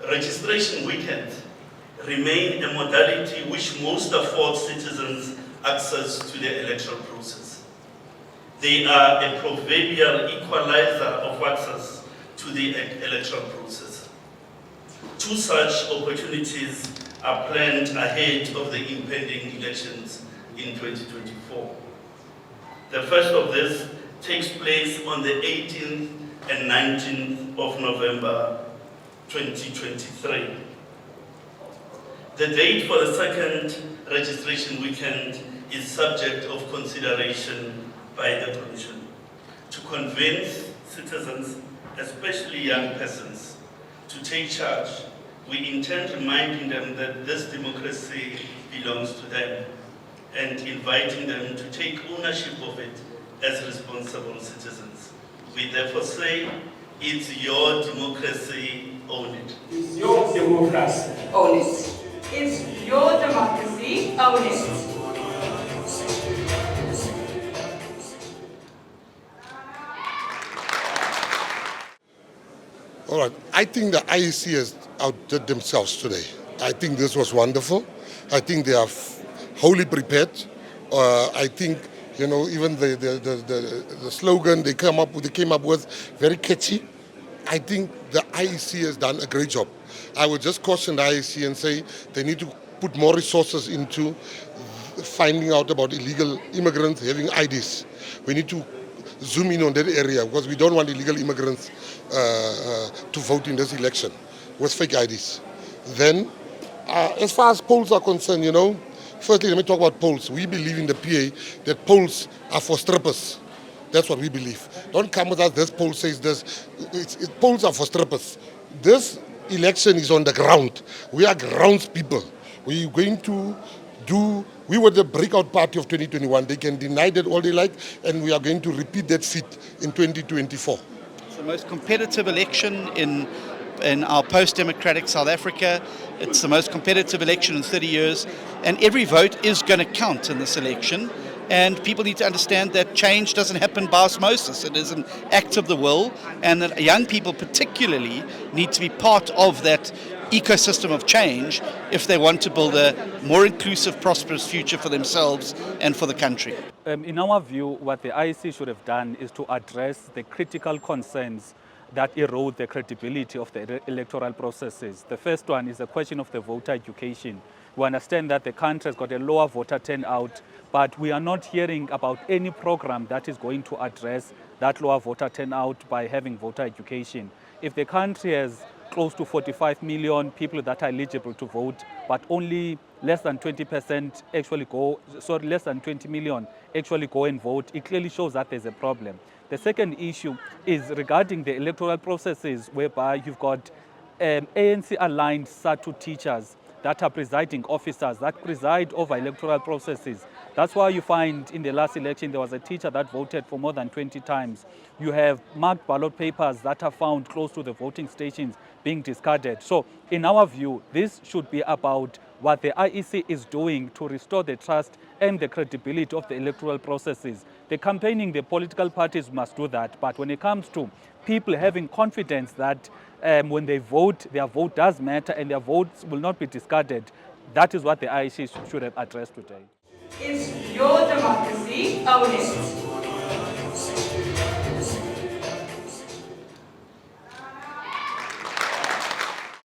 registration weekends remain a modality which most affords citizens access to the electoral process. They are a proverbial equalizer of access to the electoral process. Two such opportunities are planned ahead of the impending elections in 2024. The first of this takes place on the 18th and 19th of November 2023. The date for the second registration weekend is subject of consideration by the Commission. To convince citizens, especially young persons, to take charge, we intend reminding them that this democracy belongs to them and inviting them to take ownership of it as responsible citizens. We therefore say, it's your democracy, own it. It's your democracy, Own it. It's your democracy, own it. All right, I think the IEC has outdid themselves today. I think this was wonderful. I think they are wholly prepared. I think, you know, even the slogan they came up with, very catchy. I think the IEC has done a great job. I would just caution the IEC and say they need to put more resources into finding out about illegal immigrants having IDs. We need to zoom in on that area because we don't want illegal immigrants to vote in this election with fake IDs. Then, as far as polls are concerned, you know, firstly, let me talk about polls. We believe in the PA that polls are for strippers. That's what we believe. Don't come with us, this poll says this. Polls are for strippers. This election is on the ground. We are grounds people. We're going to we were the breakout party of 2021. They can deny that all they like, and we are going to repeat that feat in 2024. It's the most competitive election in our post-democratic South Africa. It's the most competitive election in 30 years, and every vote is going to count in this election. And people need to understand that change doesn't happen by osmosis. It is an act of the will, and that young people particularly need to be part of that ecosystem of change if they want to build a more inclusive, prosperous future for themselves and for the country. In our view, what the IEC should have done is to address the critical concerns that erode the credibility of the electoral processes. The first one is the question of the voter education. We understand that the country has got a lower voter turnout, but we are not hearing about any program that is going to address that lower voter turnout by having voter education. If the country has close to 45 million people that are eligible to vote, but only less than 20% actually go, sorry, less than 20 million actually go and vote, it clearly shows that there's a problem. The second issue is regarding the electoral processes, whereby you've got ANC-aligned SATU teachers that are presiding officers that preside over electoral processes. That's why you find in the last election there was a teacher that voted for more than 20 times. You have marked ballot papers that are found close to the voting stations being discarded. So in our view, this should be about what the IEC is doing to restore the trust and the credibility of the electoral processes. The campaigning, the political parties must do that. But when it comes to people having confidence that when they vote, their vote does matter and their votes will not be discarded, that is what the IEC should have addressed today. It's your democracy, own it.